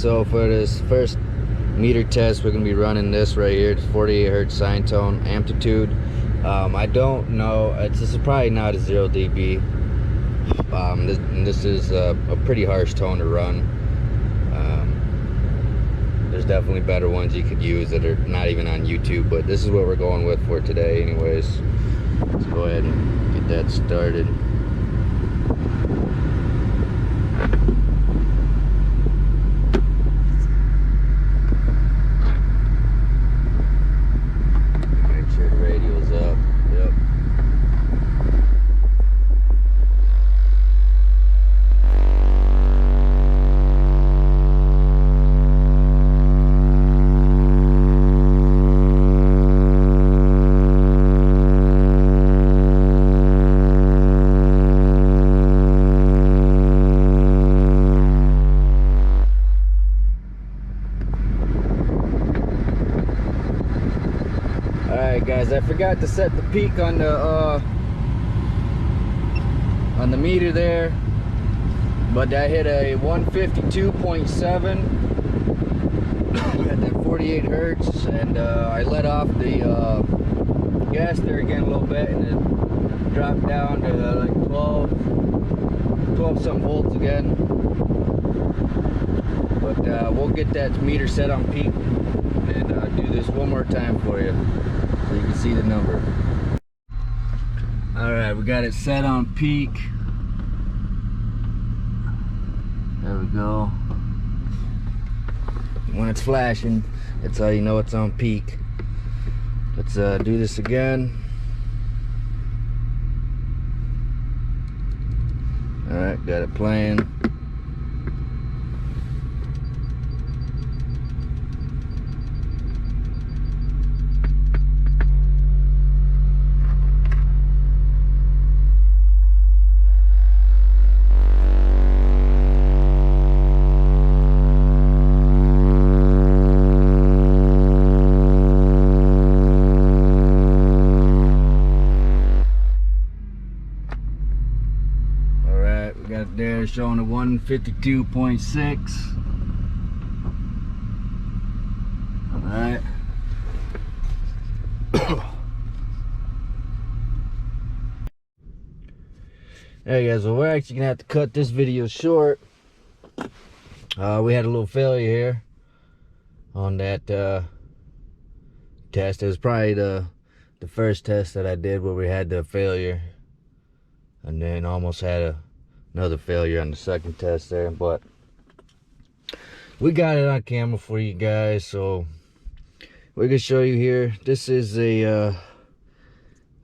So for this first meter test, we're gonna be running this right here. It's 48 hertz sine tone amplitude. I don't know, this is probably not a 0 dB. This is a pretty harsh tone to run. There's definitely better ones you could use that are not even on YouTube, but this is what we're going with for today anyways. Let's go ahead and get that started. Make sure the radio's up. Yep. Alright guys, I forgot to set the peak on the meter there, but I hit a 152.7 at that 48 hertz, and I let off the gas there again a little bit, and it dropped down to like 12 some volts again. But we'll get that meter set on peak and do this one more time for you so you can see the number. All right, we got it set on peak. There we go. When it's flashing, that's how you know it's on peak. Let's do this again. All right, got it playing. Got it there showing a 152.6. All right. Hey guys, well, we're actually gonna have to cut this video short. We had a little failure here on that test. It was probably the first test that I did where we had the failure, and then almost had another failure on the second test there, but we got it on camera for you guys, so we're gonna show you here. This is a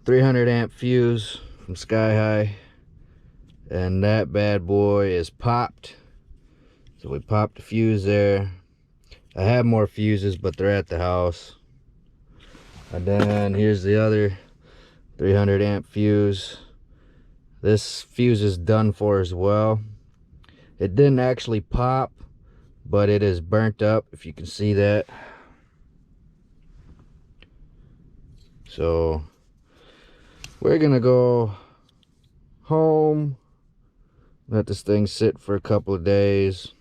300 amp fuse from Sky High, and that bad boy is popped. So we popped the fuse there. I have more fuses, but they're at the house. And then here's the other 300 amp fuse. This fuse is done for as well. It didn't actually pop, but it is burnt up, if you can see that. So we're gonna go home, let this thing sit for a couple of days,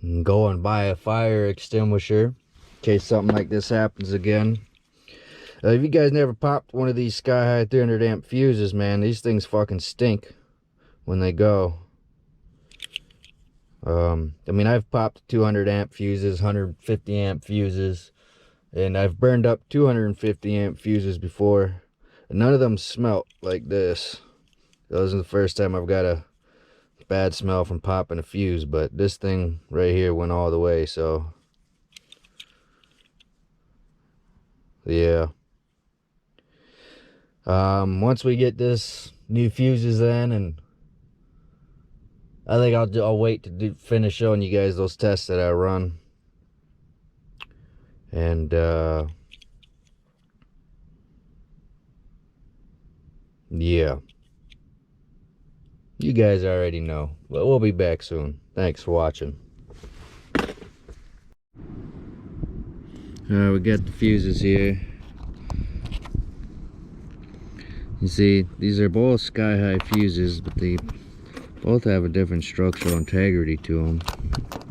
and go and buy a fire extinguisher in case something like this happens again. If you guys never popped one of these Sky High 300 amp fuses, man, these things fucking stink when they go. I mean, I've popped 200 amp fuses, 150 amp fuses, and I've burned up 250 amp fuses before, and none of them smelt like this. That was the first time I've got a bad smell from popping a fuse, but this thing right here went all the way, so yeah. Once we get this new fuses in, and I think I'll wait to finish showing you guys those tests that I run, and yeah, you guys already know, but we'll be back soon. Thanks for watching. Alright, we got the fuses here. You see, these are both Sky High fuses, but the Both have a different structural integrity to them,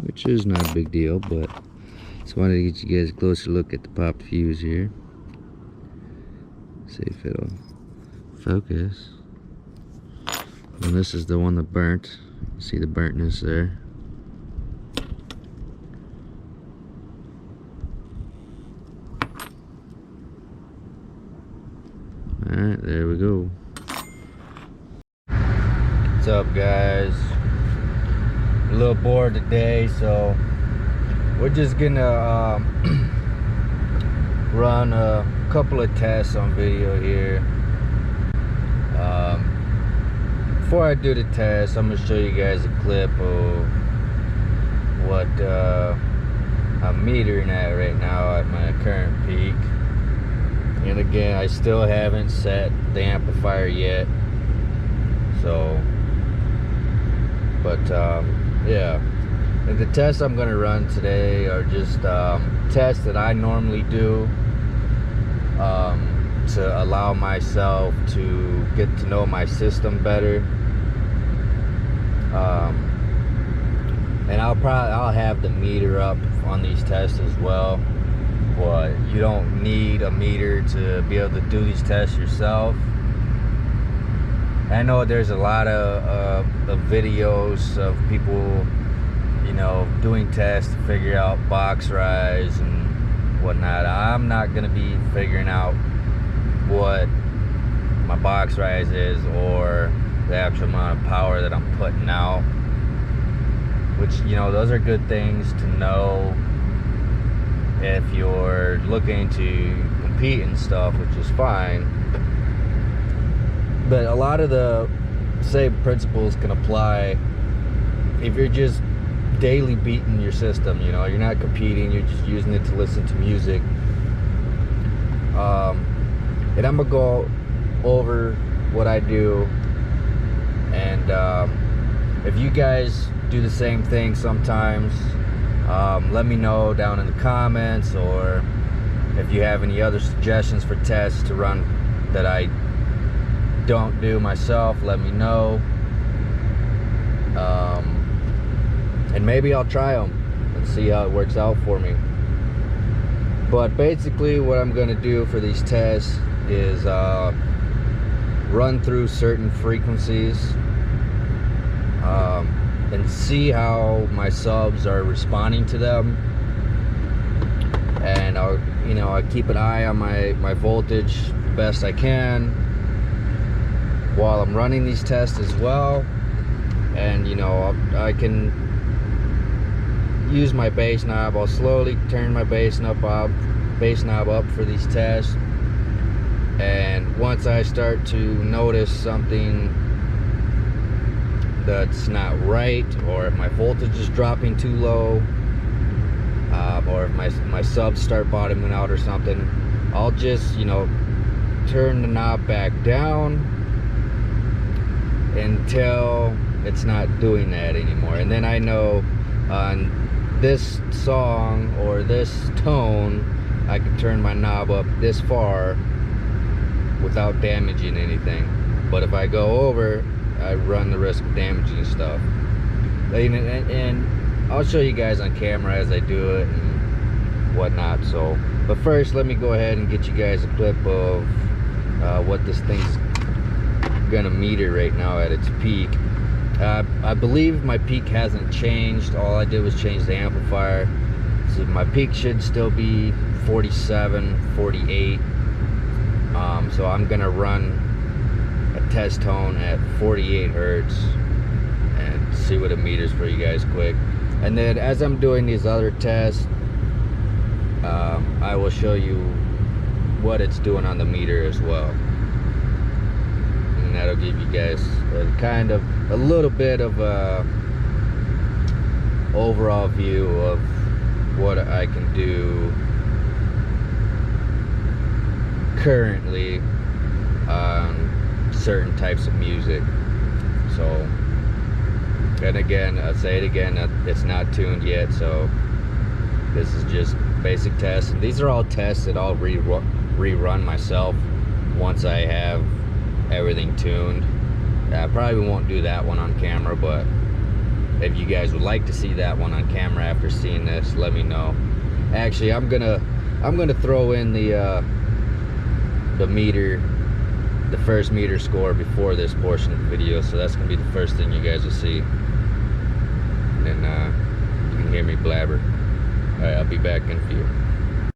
which is not a big deal, but just wanted to get you guys a closer look at the popped fuse here. See if it'll focus. And this is the one that burnt. See the burntness there. Alright, there we go. What's up, guys? A little bored today, so we're just gonna run a couple of tests on video here. Before I do the test, I'm gonna show you guys a clip of what I'm metering at right now at my current peak. And again, I still haven't set the amplifier yet, so but yeah, and the tests I'm gonna run today are just tests that I normally do to allow myself to get to know my system better. And I'll have the meter up on these tests as well, but you don't need a meter to be able to do these tests yourself. I know there's a lot of videos of people, you know, doing tests to figure out box rise and whatnot. I'm not gonna be figuring out what my box rise is or the actual amount of power that I'm putting out, which, you know, those are good things to know if you're looking to compete and stuff, which is fine. But a lot of the same principles can apply if you're just daily beating your system. You know, you're not competing, you're just using it to listen to music. And I'm gonna go over what I do, and if you guys do the same thing sometimes, let me know down in the comments, or if you have any other suggestions for tests to run that I don't do myself, let me know, and maybe I'll try them and see how it works out for me. But basically what I'm going to do for these tests is run through certain frequencies and see how my subs are responding to them, and I keep an eye on my voltage the best I can while I'm running these tests as well. And I can use my bass knob. I'll slowly turn my bass knob up for these tests, and once I start to notice something that's not right, or if my voltage is dropping too low, or if my subs start bottoming out or something, I'll just turn the knob back down until it's not doing that anymore. And then I know on this song or this tone, I can turn my knob up this far without damaging anything. But if I go over, I run the risk of damaging stuff. And I'll show you guys on camera as I do it and whatnot. So, but first, let me go ahead and get you guys a clip of what this thing's gonna meter right now at its peak. I believe my peak hasn't changed. All I did was change the amplifier. So my peak should still be 47, 48. So I'm gonna run a test tone at 48 hertz and see what it meters for you guys quick. And then as I'm doing these other tests, I will show you what it's doing on the meter as well. And that'll give you guys a little bit of a overall view of what I can do currently on certain types of music. So, and again, I'll say it again, it's not tuned yet, so this is just basic tests. And these are all tests that I'll rerun myself once I have everything tuned. probably won't do that one on camera, but if you guys would like to see that one on camera after seeing this, let me know. Actually, I'm gonna throw in the meter, the first meter score before this portion of the video, so that's gonna be the first thing you guys will see. And then you can hear me blabber. All right, I'll be back in a few.